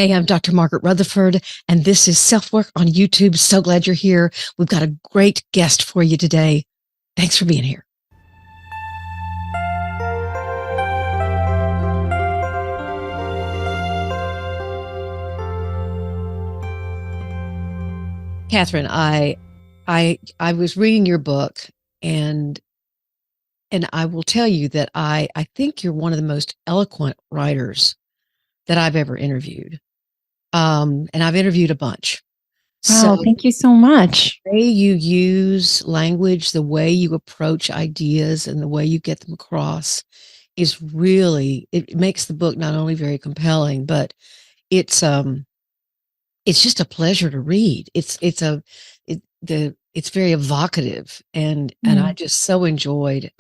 Hey, I'm Dr. Margaret Rutherford, and this is SelfWork on YouTube. So glad you're here. We've got a great guest for you today. Thanks for being here. Katherine, I was reading your book, and I will tell you that I think you're one of the most eloquent writers that I've ever interviewed. And I've interviewed a bunch. So Wow, thank you so much. the way you use language, the way you approach ideas, and the way you get them across is really, it makes the book not only very compelling, but it's just a pleasure to read. It's very evocative, and I just so enjoyed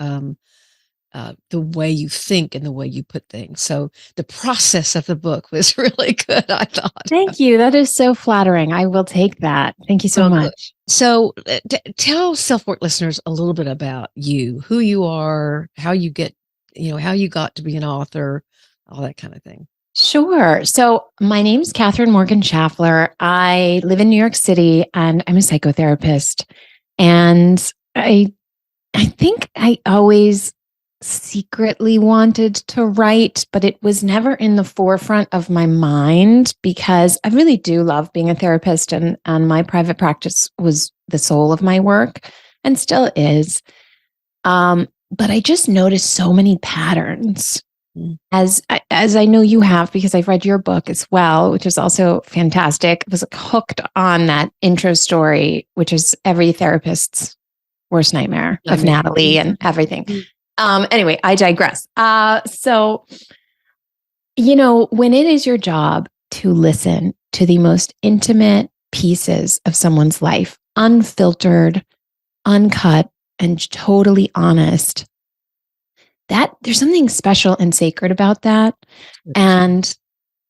the way you think and the way you put things. So the process of the book was really good, I thought. Thank you. That is so flattering. I will take that. Thank you so Well, good. much. So tell SelfWork listeners a little bit about you, who you are, how you get, how you got to be an author, all that kind of thing. Sure. So my name's Katherine Morgan Shafler. I live in New York City and I'm a psychotherapist. And I think I always secretly wanted to write, but it was never in the forefront of my mind because I really do love being a therapist, and my private practice was the soul of my work and still is. But I just noticed so many patterns, as I know you have, because I've read your book as well, which is also fantastic. I was hooked on that intro story, which is every therapist's worst nightmare of Natalie and everything. Anyway, I digress. So, when it is your job to listen to the most intimate pieces of someone's life, unfiltered, uncut, and totally honest, that there's something special and sacred about that. And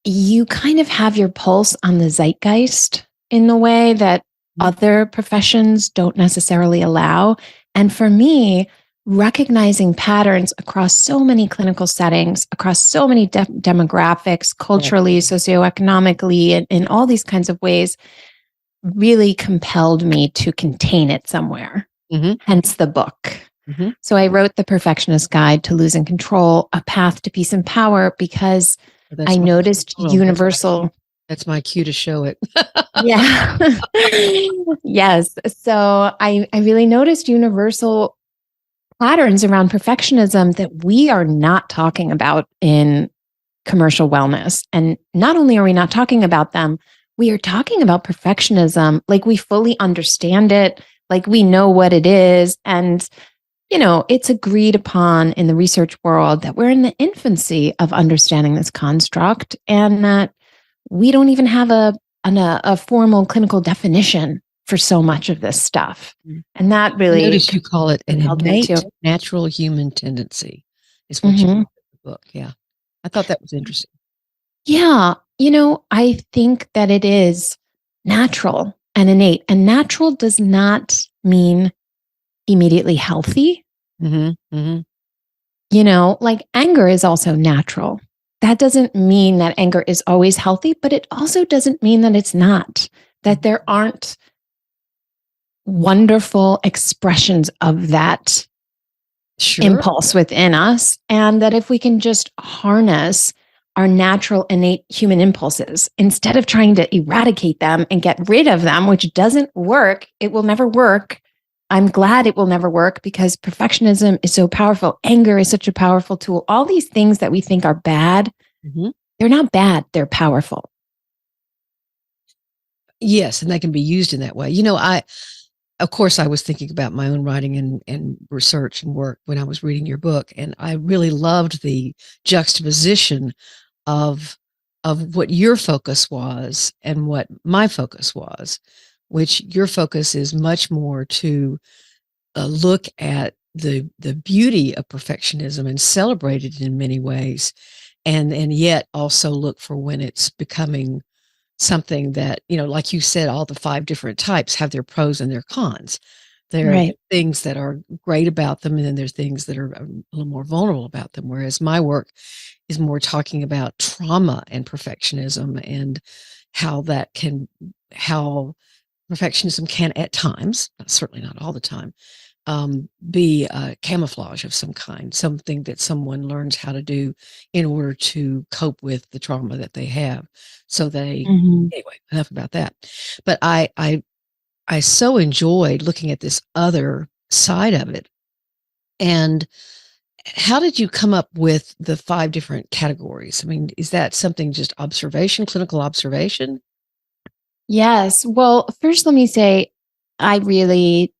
you kind of have your pulse on the zeitgeist in the way that other professions don't necessarily allow. And for me, recognizing patterns across so many clinical settings, across so many demographics, culturally, socioeconomically, and in all these kinds of ways, really compelled me to contain it somewhere. Hence the book. So I wrote The Perfectionist Guide to Losing Control, A Path to Peace and Power, because I noticed universal. That's my cue to show it. Yeah. Yes. So I really noticed universal patterns around perfectionism that we are not talking about in commercial wellness. And not only are we not talking about them, we are talking about perfectionism like we fully understand it, like we know what it is. And, it's agreed upon in the research world that we're in the infancy of understanding this construct, and that we don't even have a formal clinical definition for so much of this stuff. And that really— Notice you call it an innate natural human tendency is what you call it in the book. Yeah. I thought that was interesting. Yeah. I think that it is natural and innate, and natural does not mean immediately healthy. Like anger is also natural. That doesn't mean that anger is always healthy, but it also doesn't mean that it's not, that there aren't wonderful expressions of that impulse within us. And that if we can just harness our natural, innate human impulses, instead of trying to eradicate them and get rid of them, which doesn't work, it will never work. I'm glad it will never work because perfectionism is so powerful. Anger is such a powerful tool. All these things that we think are bad, they're not bad. They're powerful. Yes. And they can be used in that way. Of course, I was thinking about my own writing and research and work when I was reading your book. And I really loved the juxtaposition of what your focus was and what my focus was, which your focus is much more to look at the beauty of perfectionism and celebrate it in many ways, and yet also look for when it's becoming something that, like you said, all the 5 different types have their pros and their cons. There are Right. things that are great about them, and then there's things that are a little more vulnerable about them. Whereas my work is more talking about trauma and perfectionism and how that can, how perfectionism can at times, certainly not all the time, be a camouflage of some kind, something that someone learns how to do in order to cope with the trauma that they have. So Mhm. anyway, enough about that. But I so enjoyed looking at this other side of it. And how did you come up with the 5 different categories? I mean, is that something just observation, clinical observation? Yes. Well, first, let me say, I really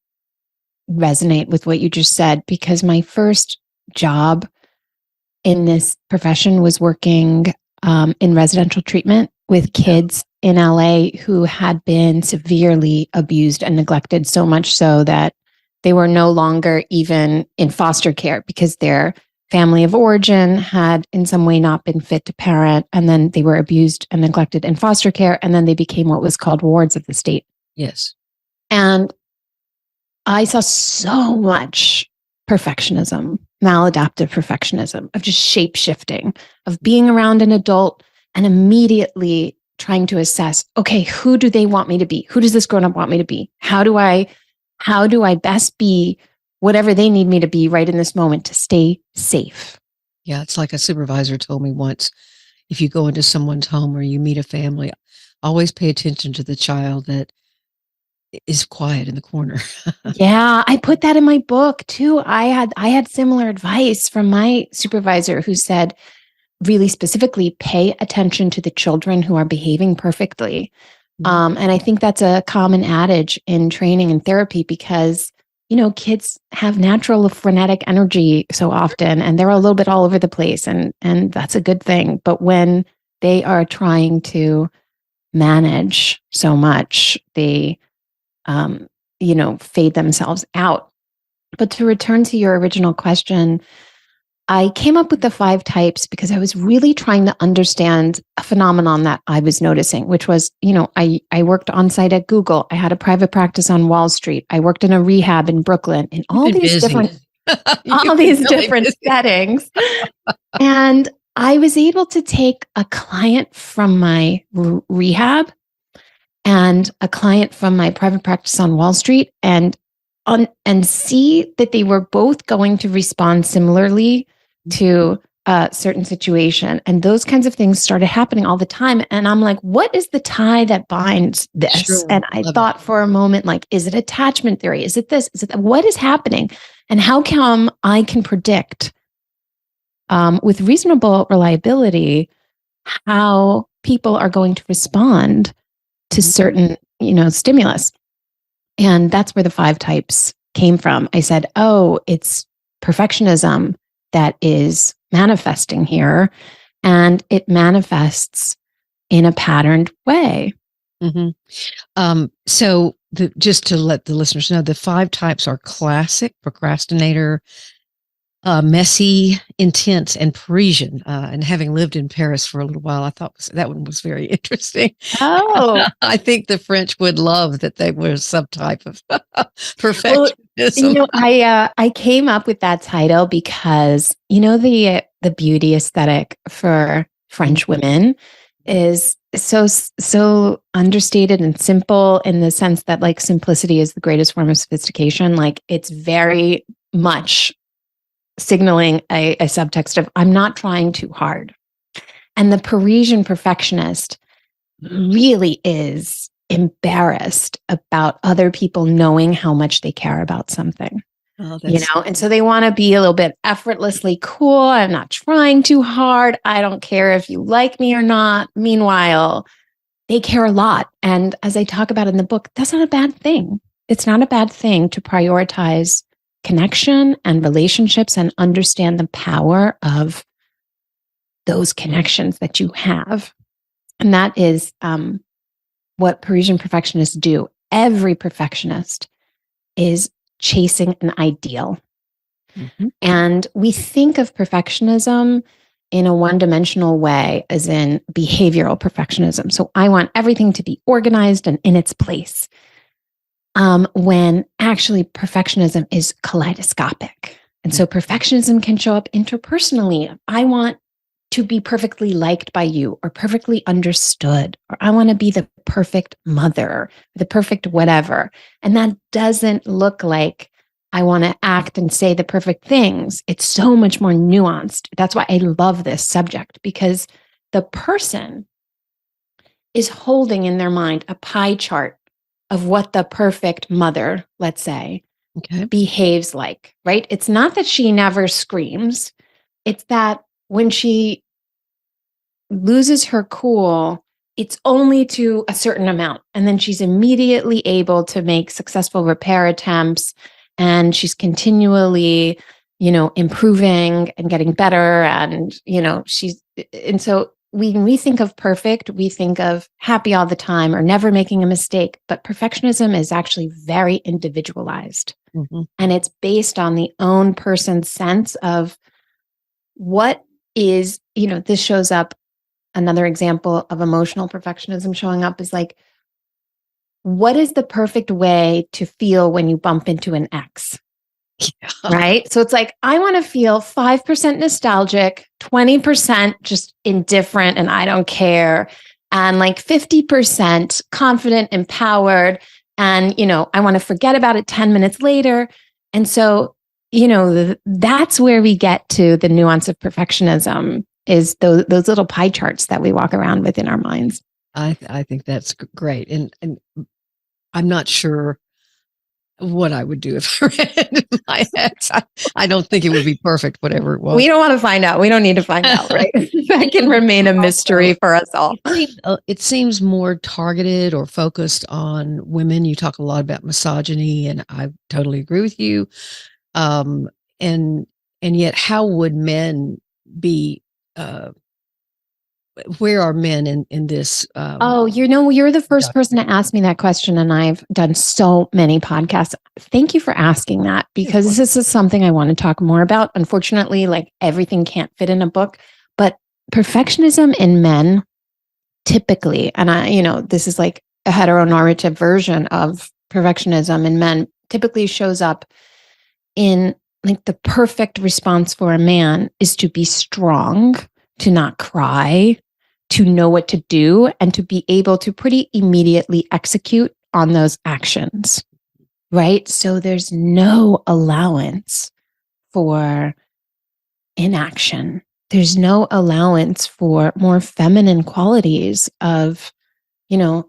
resonate with what you just said because my first job in this profession was working in residential treatment with kids in LA who had been severely abused and neglected, so much so that they were no longer even in foster care because their family of origin had in some way not been fit to parent. And then they were abused and neglected in foster care. And then they became what was called wards of the state. Yes. And I saw so much perfectionism, maladaptive perfectionism, of just shape shifting, of being around an adult and immediately trying to assess, okay, who do they want me to be? Who does this grown up want me to be? How do I best be whatever they need me to be right in this moment to stay safe? Yeah, it's like a supervisor told me once, if you go into someone's home or you meet a family, always pay attention to the child that is quiet in the corner. Yeah, I put that in my book too. I had similar advice from my supervisor who said, really specifically, pay attention to the children who are behaving perfectly. Mhm. And I think that's a common adage in training and therapy because, kids have natural frenetic energy so often, and they're a little bit all over the place, and that's a good thing. But when they are trying to manage so much, they, fade themselves out. But to return to your original question, I came up with the 5 types because I was really trying to understand a phenomenon that I was noticing, which was, I worked on site at Google. I had a private practice on Wall Street. I worked in a rehab in Brooklyn in You've all been these busy. different, You've been really busy. settings. And I was able to take a client from my rehab and a client from my private practice on Wall Street and see that they were both going to respond similarly to a certain situation. And those kinds of things started happening all the time. And I'm like, what is the tie that binds this? Sure. And I Love it. thought for a moment, like, is it attachment theory? Is it this? Is it that? What is happening? And how come I can predict with reasonable reliability how people are going to respond to Mhm. certain, stimulus? And that's where the 5 types came from. I said, oh, it's perfectionism that is manifesting here. And it manifests in a patterned way. Mhm. So just to let the listeners know, the 5 types are classic, procrastinator, messy, intense, and Parisian. And having lived in Paris for a little while, I thought that one was very interesting. Oh, I think the French would love that they were some type of well, perfectionism. I came up with that title because the beauty aesthetic for Mhm. French women is so understated and simple in the sense that like simplicity is the greatest form of sophistication. Like it's very much signaling a subtext of I'm not trying too hard. And the Parisian perfectionist really is embarrassed about other people knowing how much they care about something. Oh, that's And so they want to be a little bit effortlessly cool. I'm not trying too hard. I don't care if you like me or not. Meanwhile, they care a lot. And as I talk about in the book, that's not a bad thing. It's not a bad thing to prioritize connection and relationships and understand the power of those connections that you have. And that is what Parisian perfectionists do. Every perfectionist is chasing an ideal. Mhm. And we think of perfectionism in a one dimensional way, as in behavioral perfectionism. So I want everything to be organized and in its place. when actually perfectionism is kaleidoscopic. And so perfectionism can show up interpersonally. I want to be perfectly liked by you or perfectly understood, or I want to be the perfect mother, the perfect whatever. And that doesn't look like I want to act and say the perfect things. It's so much more nuanced. That's why I love this subject, because the person is holding in their mind a pie chart of what the perfect mother, let's say, behaves like, right? It's not that she never screams. It's that when she loses her cool, it's only to a certain amount. And then she's immediately able to make successful repair attempts. And she's continually, improving and getting better. And, and so when we think of perfect, we think of happy all the time or never making a mistake. But perfectionism is actually very individualized. Mm-hmm. And it's based on the own person's sense of what is, this shows up. Another example of emotional perfectionism showing up is like, what is the perfect way to feel when you bump into an ex? Yeah. Right? So it's like, I want to feel 5% nostalgic, 20% just indifferent and I don't care, and like 50% confident, empowered. And, I want to forget about it 10 minutes later. And so, that's where we get to the nuance of perfectionism, is those little pie charts that we walk around with in our minds. I think that's great. And I'm not sure what I would do if I ran my ex. I don't think it would be perfect, whatever it was. We don't want to find out. We don't need to find out, right? That can remain a mystery for us all. It seems more targeted or focused on women. You talk a lot about misogyny, and I totally agree with you. And yet, how would men be? Where are men in this? You're the first person to ask me that question, and I've done so many podcasts. Thank you for asking that, because this is something I want to talk more about. Unfortunately, like everything can't fit in a book, but perfectionism in men typically, and this is like a heteronormative version of perfectionism in men, typically shows up in like the perfect response for a man is to be strong, to not cry, to know what to do, and to be able to pretty immediately execute on those actions, right? So there's no allowance for inaction. There's no allowance for more feminine qualities of,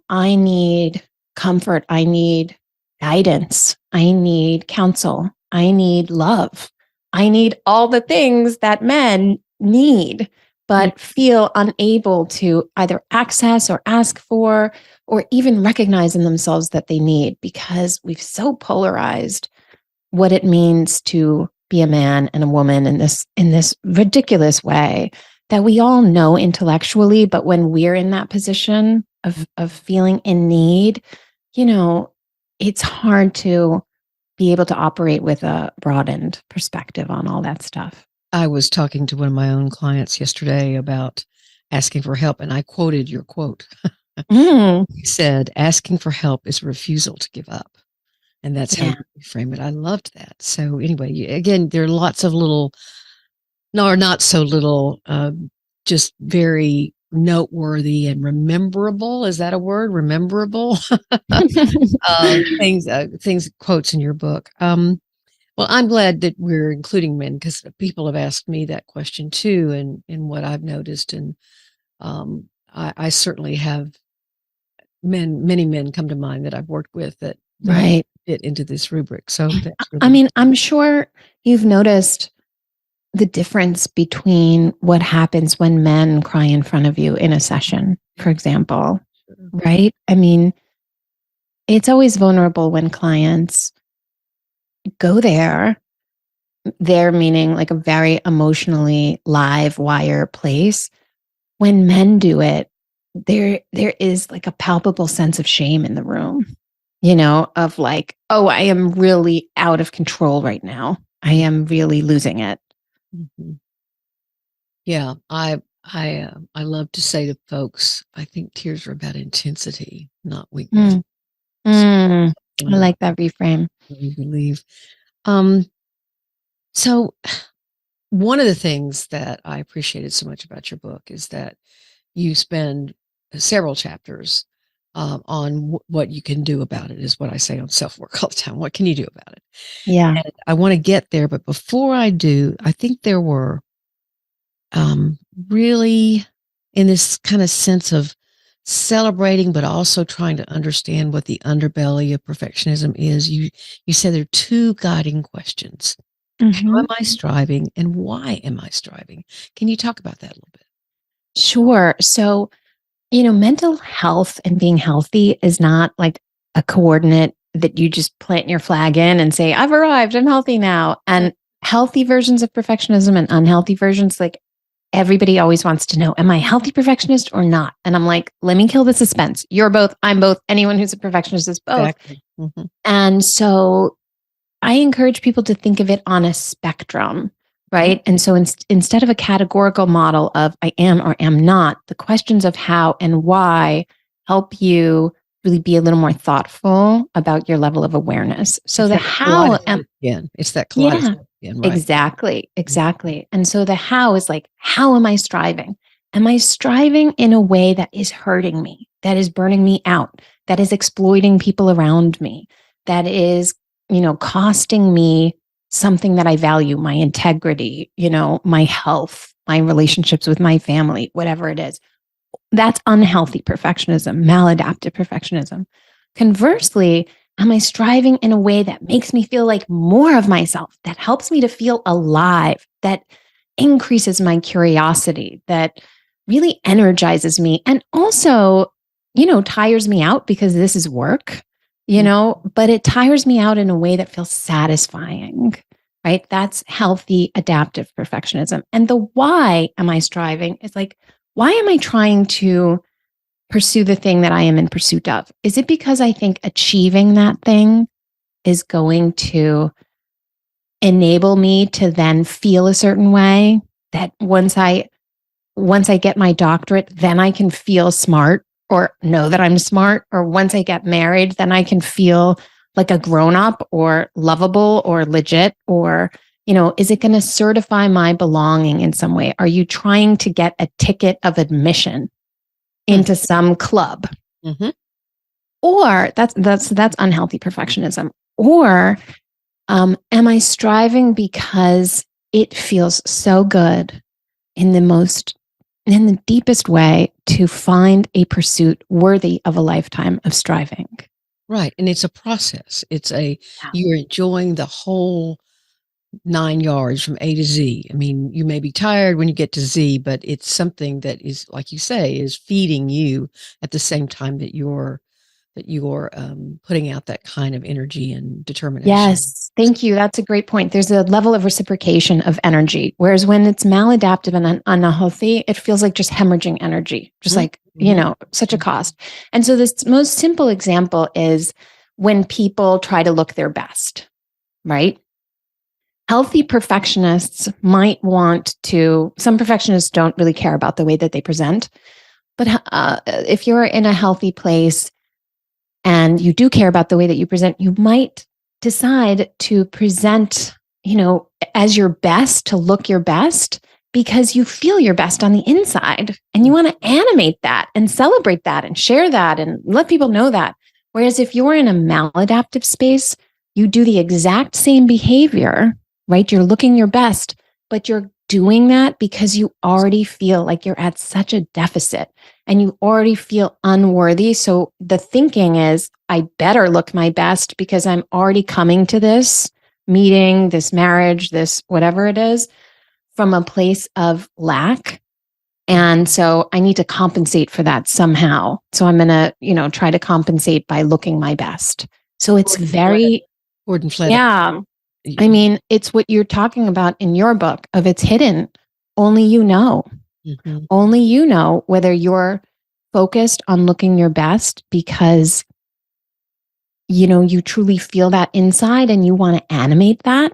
I need comfort, I need guidance, I need counsel, I need love, I need all the things that men need, but feel unable to either access or ask for, or even recognize in themselves that they need, because we've so polarized what it means to be a man and a woman in this ridiculous way that we all know intellectually, but when we're in that position of feeling in need, it's hard to be able to operate with a broadened perspective on all that stuff. I was talking to one of my own clients yesterday about asking for help, and I quoted your quote. You said, asking for help is a refusal to give up. And that's how you frame it. I loved that. So anyway, again, there are lots of little, or not so little, just very noteworthy and rememberable. Is that a word? Rememberable things, quotes in your book. Well, I'm glad that we're including men, because people have asked me that question too, and what I've noticed. And I certainly have many men come to mind that I've worked with that right fit into this rubric. So I'm sure you've noticed the difference between what happens when men cry in front of you in a session, for example, right? I mean, it's always vulnerable when clients go there meaning like a very emotionally live wire place. When men do it, there is like a palpable sense of shame in the room, of like, oh, I am really out of control right now. I am really losing it. Mm-hmm. Yeah, I love to say to folks, I think tears are about intensity, not weakness. I like that reframe. We believe. Um, so one of the things that I appreciated so much about your book is that you spend several chapters on what you can do about it, is what I say on self-work all the time. What can you do about it? Yeah. And I want to get there, but before I do, I think there were really in this kind of sense of celebrating, but also trying to understand what the underbelly of perfectionism is. You said there are two guiding questions. How Mhm. am I striving and why am I striving? Can you talk about that a little bit? Sure. So, mental health and being healthy is not like a coordinate that you just plant your flag in and say, I've arrived, I'm healthy now. And healthy versions of perfectionism and unhealthy versions, like everybody always wants to know, am I a healthy perfectionist or not? And I'm like, let me kill the suspense. You're both, I'm both. Anyone who's a perfectionist is both. Exactly. Mm-hmm. And so I encourage people to think of it on a spectrum, right? And so instead of a categorical model of I am or am not, the questions of how and why help you really be a little more thoughtful about your level of awareness. So It's the that how kaleidoscope again. It's that yeah, kaleidoscope again, right? exactly, exactly. And so the how is like, how am I striving? Am I striving in a way that is hurting me, that is burning me out, that is exploiting people around me, that is, costing me something that I value, my integrity, my health, my relationships with my family, whatever it is? That's unhealthy perfectionism, maladaptive perfectionism. Conversely, am I striving in a way that makes me feel like more of myself, that helps me to feel alive, that increases my curiosity, that really energizes me, and also, tires me out because this is work, but it tires me out in a way that feels satisfying, right? That's healthy adaptive perfectionism. And the why am I striving is like, why am I trying to pursue the thing that I am in pursuit of? Is it because I think achieving that thing is going to enable me to then feel a certain way, that once I get my doctorate, then I can feel smart or know that I'm smart, or once I get married, then I can feel like a grown up or lovable or legit, or is it going to certify my belonging in some way? Are you trying to get a ticket of admission into some club? Mm-hmm. Or that's unhealthy perfectionism. Or am I striving because it feels so good in the deepest way to find a pursuit worthy of a lifetime of striving? Right. And it's a process. You're enjoying the whole 9 yards from A to Z. I mean, you may be tired when you get to Z, but it's something that is, like you say, is feeding you at the same time that you're putting out that kind of energy and determination. Yes, thank you. That's a great point. There's a level of reciprocation of energy. Whereas when it's maladaptive and unhealthy, it feels like just hemorrhaging energy, just like, such a cost. And so this most simple example is when people try to look their best, right? Healthy perfectionists might some perfectionists don't really care about the way that they present. But if you're in a healthy place and you do care about the way that you present, you might decide to present, as your best, to look your best because you feel your best on the inside and you want to animate that and celebrate that and share that and let people know that. Whereas if you're in a maladaptive space, you do the exact same behavior, right? You're looking your best, but you're doing that because you already feel like you're at such a deficit and you already feel unworthy. So the thinking is, I better look my best because I'm already coming to this meeting, this marriage, this whatever it is, from a place of lack. And so I need to compensate for that somehow. So I'm going to, try to compensate by looking my best. So it's very, Gordon Flett. yeah. I mean, it's what you're talking about in your book of it's hidden. Only you know. Mm-hmm. Only you know whether you're focused on looking your best because you truly feel that inside and you want to animate that,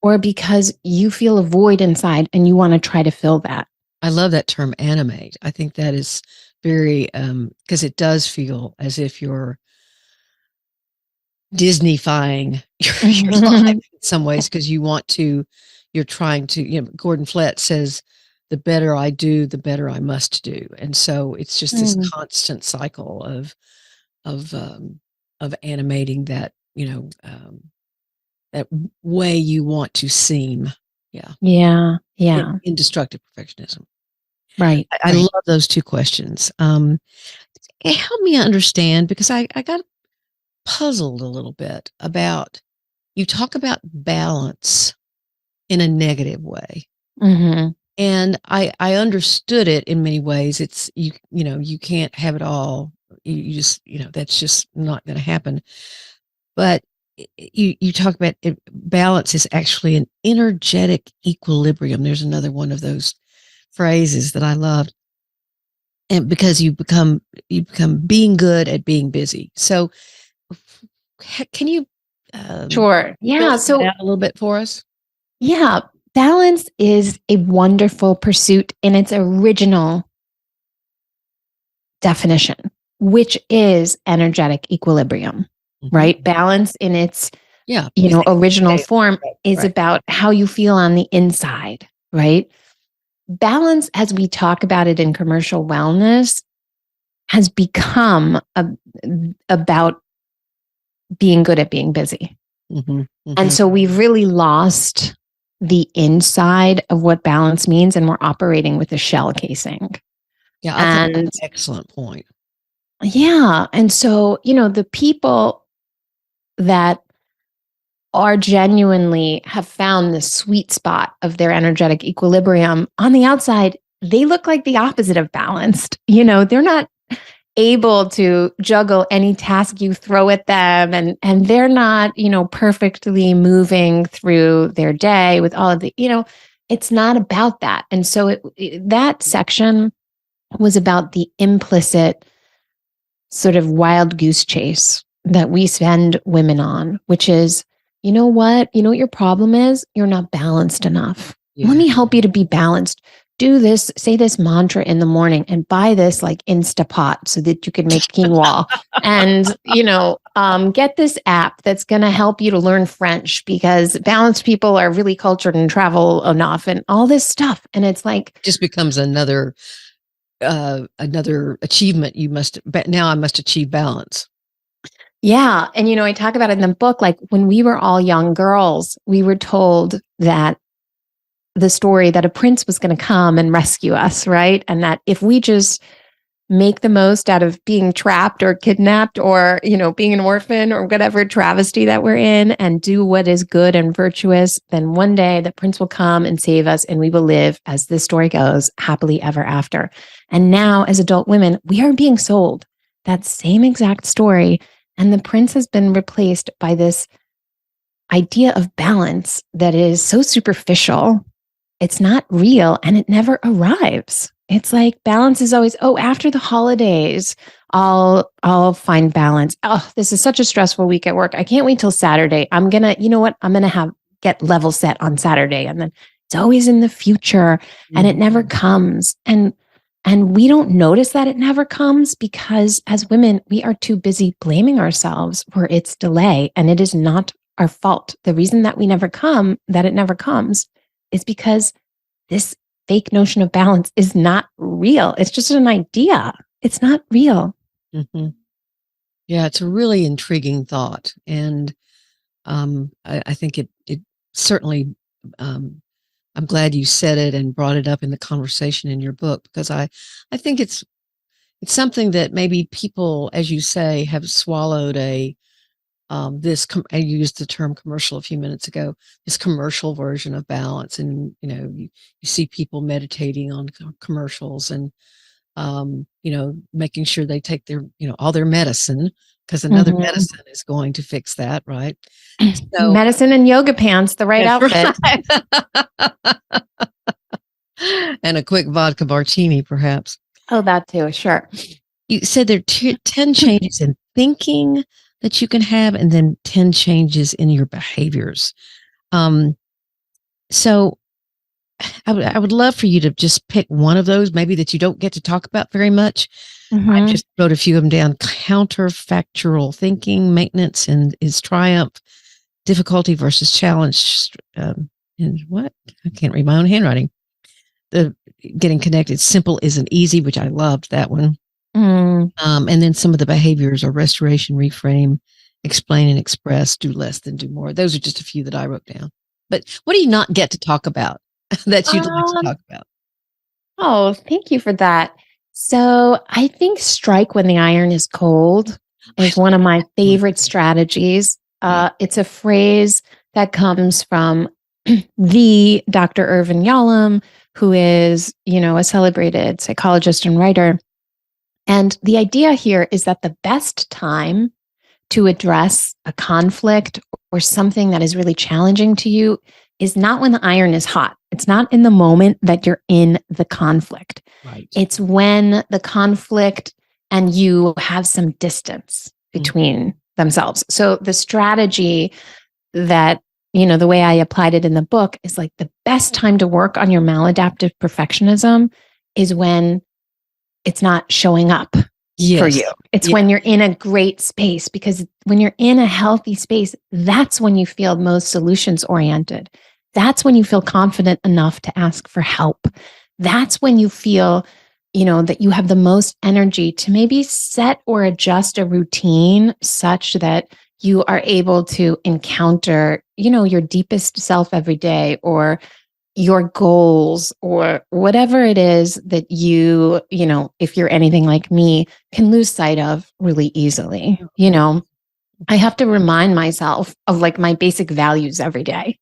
or because you feel a void inside and you want to try to fill that. I love that term animate. I think that is very because it does feel as if you're Disneyfying your life in some ways, because you're trying to, Gordon Flett says, the better I do, the better I must do. And so it's just this constant cycle of, of animating that, that way you want to seem. Yeah. Yeah. Yeah. In destructive perfectionism. Right. I love those two questions. Help me understand, because I got puzzled a little bit about, you talk about balance in a negative way. Mm-hmm. And I understood it in many ways. It's, you can't have it all. You just, that's just not going to happen. But you talk about it, balance is actually an energetic equilibrium. There's another one of those phrases that I love. And because you become being good at being busy. So can you Sure. Yeah. build that So, out a little bit for us? yeah, balance is a wonderful pursuit in its original definition, which is energetic equilibrium, right? Balance in its Yeah. original form is Right. about how you feel on the inside, right? Balance, as we talk about it in commercial wellness, has become about being good at being busy. And so we've really lost the inside of what balance means, and we're operating with a shell casing. Yeah, I think that's And an excellent point. yeah. And so, the people that are genuinely have found the sweet spot of their energetic equilibrium on the outside, they look like the opposite of balanced. They're not able to juggle any task you throw at them, and they're not, perfectly moving through their day with all of the, it's not about that. And so that section was about the implicit sort of wild goose chase that we spend women on, which is, what your problem is? You're not balanced enough. Yeah. Let me help you to be balanced. Do this, say this mantra in the morning, and buy this like Instapot so that you can make quinoa. And, get this app that's going to help you to learn French, because balanced people are really cultured and travel enough and all this stuff. And it's like, it just becomes another achievement. Now I must achieve balance. yeah. And, I talk about it in the book, like when we were all young girls, we were told that the story that a prince was going to come and rescue us, right? And that if we just make the most out of being trapped or kidnapped or, being an orphan or whatever travesty that we're in, and do what is good and virtuous, then one day the prince will come and save us, and we will live, as this story goes, happily ever after. And now, as adult women, we are being sold that same exact story. And the prince has been replaced by this idea of balance that is so superficial. It's not real, and it never arrives. It's like balance is always, after the holidays, I'll find balance. Oh, this is such a stressful week at work. I can't wait till Saturday. I'm gonna, I'm gonna get level set on Saturday. And then it's always in the future, and it never comes. And we don't notice that it never comes, because as women, we are too busy blaming ourselves for its delay. And it is not our fault. The reason that it never comes, is because this fake notion of balance is not real. It's just an idea. It's not real. Yeah, it's a really intriguing thought. And I think it certainly, I'm glad you said it and brought it up in the conversation in your book, because I think it's something that maybe people, as you say, have swallowed I used the term commercial a few minutes ago, this commercial version of balance. And, you see people meditating on commercials, and, making sure they take their, all their medicine, because another medicine is going to fix that. Right. So, medicine and yoga pants, the right outfit. Right. And a quick vodka martini, perhaps. Oh, that too. Sure. You said there are 10 changes in thinking that you can have, and then 10 changes in your behaviors. So I would love for you to just pick one of those, maybe that you don't get to talk about very much. I Mm-hmm. just wrote a few of them down. Counterfactual thinking, maintenance and is triumph, difficulty versus challenge. And what? I can't read my own handwriting. The getting connected, simple isn't easy, which I loved that one. Mm. And then some of the behaviors are restoration, reframe, explain and express, do less than do more. Those are just a few that I wrote down. But what do you not get to talk about that you'd like to Um, talk about? oh, thank you for that. So I think strike when the iron is cold I is one of my love favorite strategies. yeah. It's a phrase that comes from the Dr. Irvin Yalom, who is, a celebrated psychologist and writer. And the idea here is that the best time to address a conflict or something that is really challenging to you is not when the iron is hot. It's not in the moment that you're in the conflict. Right. It's when the conflict and you have some distance between themselves. So the strategy that, the way I applied it in the book is like the best time to work on your maladaptive perfectionism is when it's not showing up for Yes. you. It's Yeah. when you're in a great space, because when you're in a healthy space, that's when you feel most solutions oriented. That's when you feel confident enough to ask for help. That's when you feel, that you have the most energy to maybe set or adjust a routine such that you are able to encounter, your deepest self every day, or your goals, or whatever it is that if you're anything like me, can lose sight of really easily. I have to remind myself of like my basic values every day,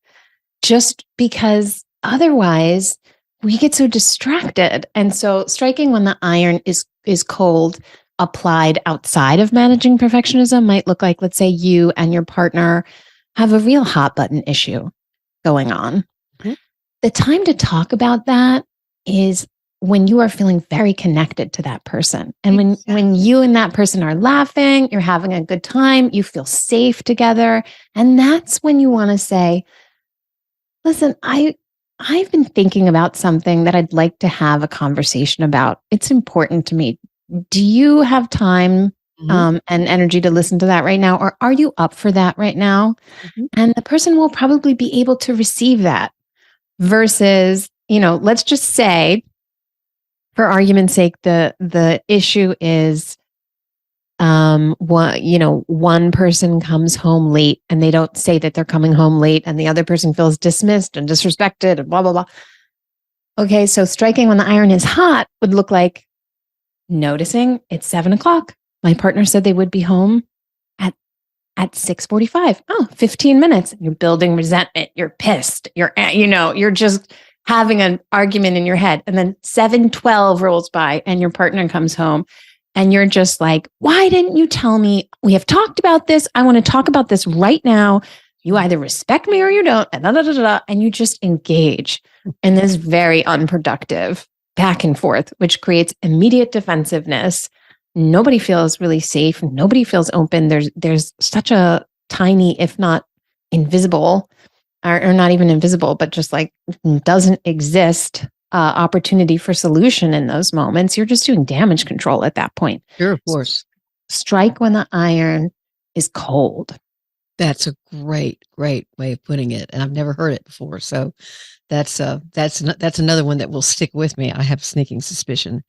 just because otherwise we get so distracted. And so striking when the iron is cold applied outside of managing perfectionism might look like, let's say you and your partner have a real hot button issue going on. Mhm. The time to talk about that is when you are feeling very connected to that person. And when you and that person are laughing, you're having a good time, you feel safe together. And that's when you want to say, listen, I've been thinking about something that I'd like to have a conversation about. It's important to me. Do you have time Mhm. and energy to listen to that right now? Or are you up for that right now? Mhm. And the person will probably be able to receive that versus, let's just say, for argument's sake, the issue is one person comes home late and they don't say that they're coming home late, and the other person feels dismissed and disrespected and blah blah blah. Okay, so striking when the iron is hot would look like noticing it's 7 o'clock. My partner said they would be home at 6:45. Oh, 15 minutes. You're building resentment. You're pissed. You're just having an argument in your head. And then 7:12 rolls by and your partner comes home and you're just like, why didn't you tell me? We have talked about this. I want to talk about this right now. You either respect me or you don't. And you just engage in this very unproductive back and forth, which creates immediate defensiveness. Nobody feels really safe. Nobody feels open. There's such a tiny, if not invisible, or not even invisible, but just like doesn't exist opportunity for solution in those moments. You're just doing damage control at that point. Sure, of course. Strike when the iron is cold. That's a great, great way of putting it, and I've never heard it before. So that's another one that will stick with me. I have a sneaking suspicion.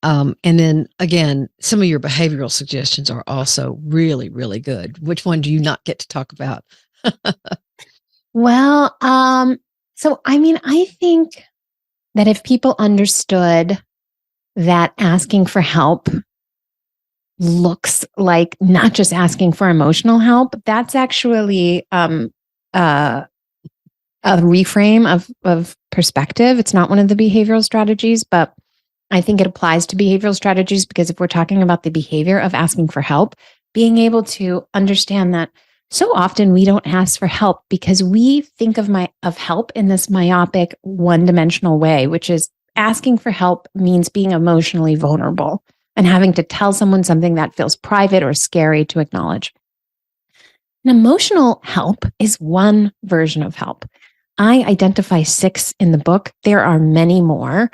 And then again, some of your behavioral suggestions are also really, really good. Which one do you not get to talk about? Well, so I mean, I think that if people understood that asking for help looks like not just asking for emotional help, that's actually a reframe of perspective. It's not one of the behavioral strategies, but I think it applies to behavioral strategies, because if we're talking about the behavior of asking for help, being able to understand that so often we don't ask for help because we think of help in this myopic, one-dimensional way, which is asking for help means being emotionally vulnerable and having to tell someone something that feels private or scary to acknowledge. An emotional help is one version of help. I identify 6 in the book. There are many more.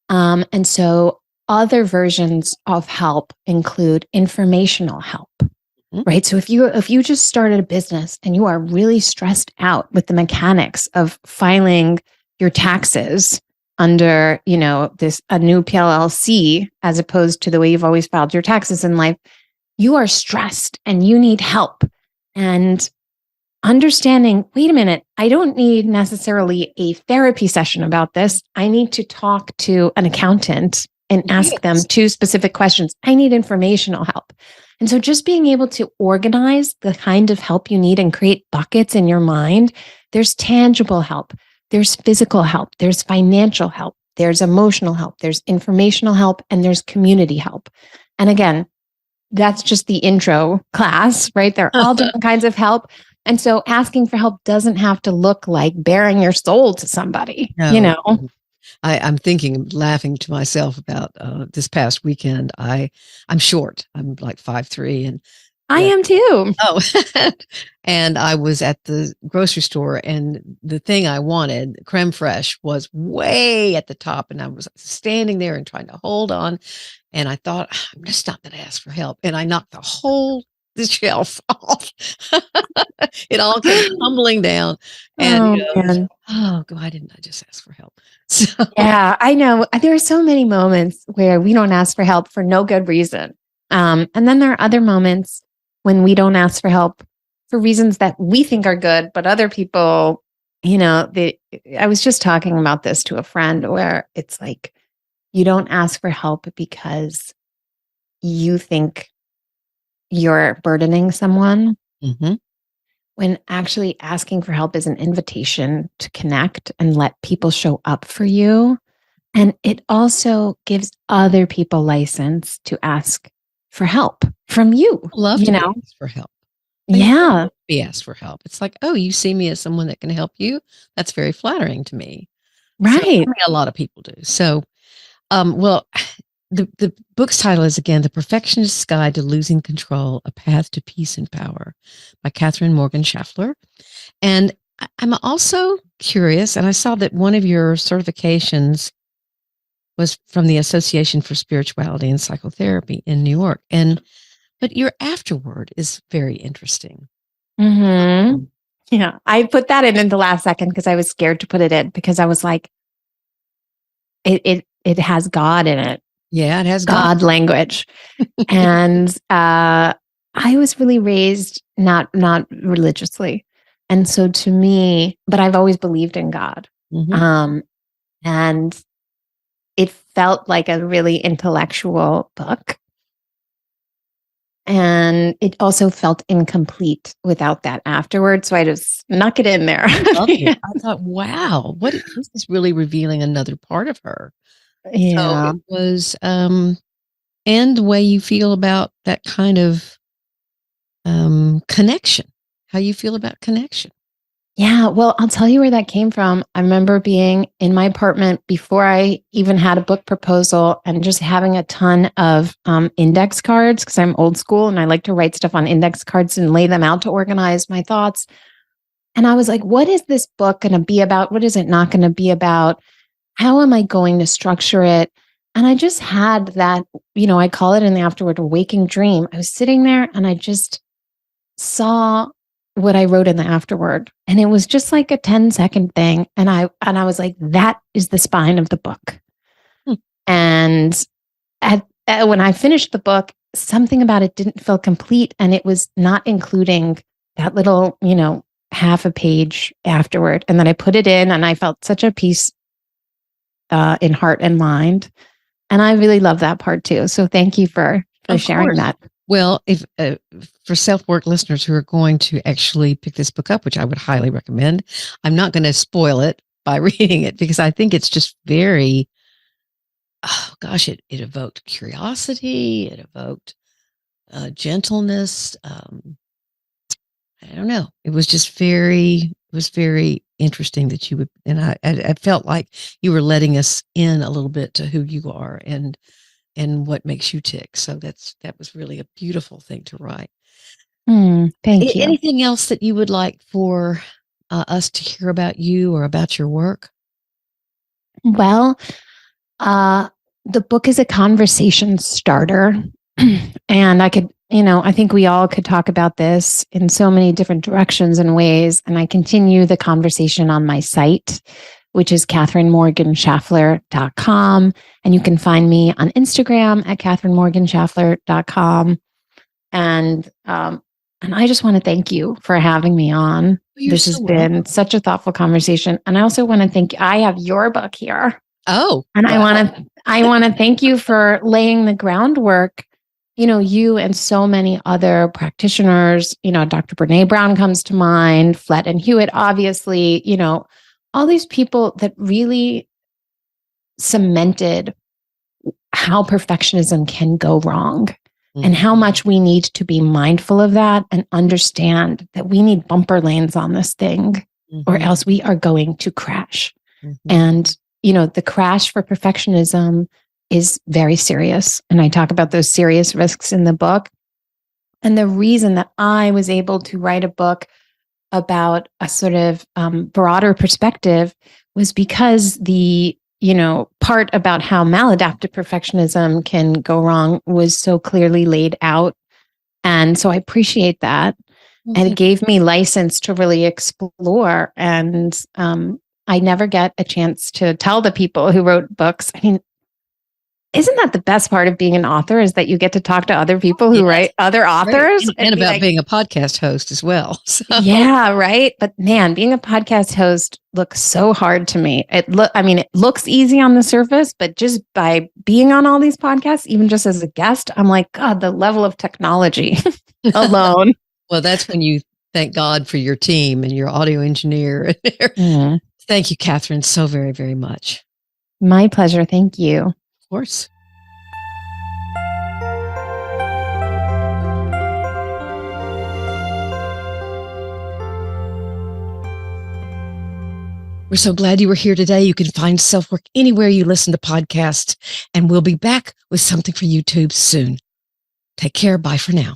And so other versions of help include informational help, Mhm. right? So if you just started a business and you are really stressed out with the mechanics of filing your taxes under, this a new PLLC as opposed to the way you've always filed your taxes in life, you are stressed and you need help. And understanding, wait a minute, I don't need necessarily a therapy session about this. I need to talk to an accountant and ask them Yes. 2 specific questions. I need informational help. And so just being able to organize the kind of help you need and create buckets in your mind, there's tangible help, there's physical help, there's financial help, there's emotional help, there's informational help, and there's community help. And again, that's just the intro class, right? There are all different kinds of help. And so asking for help doesn't have to look like bearing your soul to somebody, No. I'm thinking, laughing to myself about this past weekend. I'm short. I'm like 5'3", and I am too. oh, and I was at the grocery store, and the thing I wanted, creme fraiche, was way at the top, and I was standing there and trying to hold on, and I thought, I'm just not going to ask for help, and I knocked the shelf off. It all came tumbling down, and Oh, man. oh, why didn't I just ask for help? So Yeah, I know. There are so many moments where we don't ask for help for no good reason. And then there are other moments when we don't ask for help for reasons that we think are good, but other people, I was just talking about this to a friend where it's like, you don't ask for help because you think you're burdening someone, mhm. when actually asking for help is an invitation to connect and let people show up for you. And it also gives other people license to ask for help from you, Love to be asked for help. I love Yeah, to be asked for help. It's like, oh, you see me as someone that can help you. That's very flattering to me. So I right. mean, a lot of people do. So, well, the book's title is again "The Perfectionist's Guide to Losing Control: A Path to Peace and Power" by Katherine Morgan Shafler. And I'm also curious, and I saw that one of your certifications was from the Association for Spirituality and Psychotherapy in New York. But your afterword is very interesting. hmm Um, Yeah, I put that in the last second because I was scared to put it in because I was like, it has God in it, yeah, it has God. God language. And I was really raised not religiously. And so to me, but I've always believed in God. Mhm. Um, and it felt like a really intellectual book. And it also felt incomplete without that afterwards. So I just snuck it in there. Loved it. I thought, wow, this is really revealing another part of her. So Yeah. it was, and the way you feel about that kind of connection, how you feel about connection. Yeah, well, I'll tell you where that came from. I remember being in my apartment before I even had a book proposal and just having a ton of index cards because I'm old school and I like to write stuff on index cards and lay them out to organize my thoughts. And I was like, what is this book going to be about? What is it not going to be about? How am I going to structure it? And I just had that, I call it in the afterword a waking dream. I was sitting there and I just saw what I wrote in the afterword. And it was just like a 10-second thing. And I was like, that is the spine of the book. Hmm. And when I finished the book, something about it didn't feel complete. And it was not including that little, half a page afterward. And then I put it in and I felt such a peace in heart and mind. And I really love that part too. So thank you for Of sharing course. that. Well, if for SelfWork listeners who are going to actually pick this book up, which I would highly recommend, I'm not going to spoil it by reading it because I think it's just very, oh gosh, it evoked curiosity, it evoked gentleness. I don't know. It was very interesting that you would, and I felt like you were letting us in a little bit to who you are and what makes you tick. So that was really a beautiful thing to write. Thank you. Anything else that you would like for us to hear about you or about your work? Well, the book is a conversation starter. And I think we all could talk about this in so many different directions and ways. And I continue the conversation on my site, which is katherinemorganshafler.com. And you can find me on Instagram at katherinemorganshafler.com. And I just want to thank you for having me on. This has been such a thoughtful conversation. And I also want to thank you. I have your book here. Oh, and wow. I want to thank you for laying the groundwork. You and so many other practitioners, Dr. Brene Brown comes to mind, Flett and Hewitt, obviously, all these people that really cemented how perfectionism can go wrong. And how much we need to be mindful of that and understand that we need bumper lanes on this thing, or else we are going to crash. And, the crash for perfectionism is very serious. And I talk about those serious risks in the book. And the reason that I was able to write a book about a sort of broader perspective was because the part about how maladaptive perfectionism can go wrong was so clearly laid out. And so I appreciate that. And it gave me license to really explore. And I never get a chance to tell the people who wrote books. I mean, isn't that the best part of being an author, is that you get to talk to other people who write other authors? Right. And about being a podcast host as well. So. Yeah, right. But man, being a podcast host looks so hard to me. It looks easy on the surface, but just by being on all these podcasts, even just as a guest, I'm like, God, the level of technology alone. Well, that's when you thank God for your team and your audio engineer. Thank you, Katherine, so very, very much. My pleasure. Thank you. Of course. We're so glad you were here today. You can find SelfWork anywhere you listen to podcasts, and we'll be back with something for YouTube soon. Take care. Bye for now.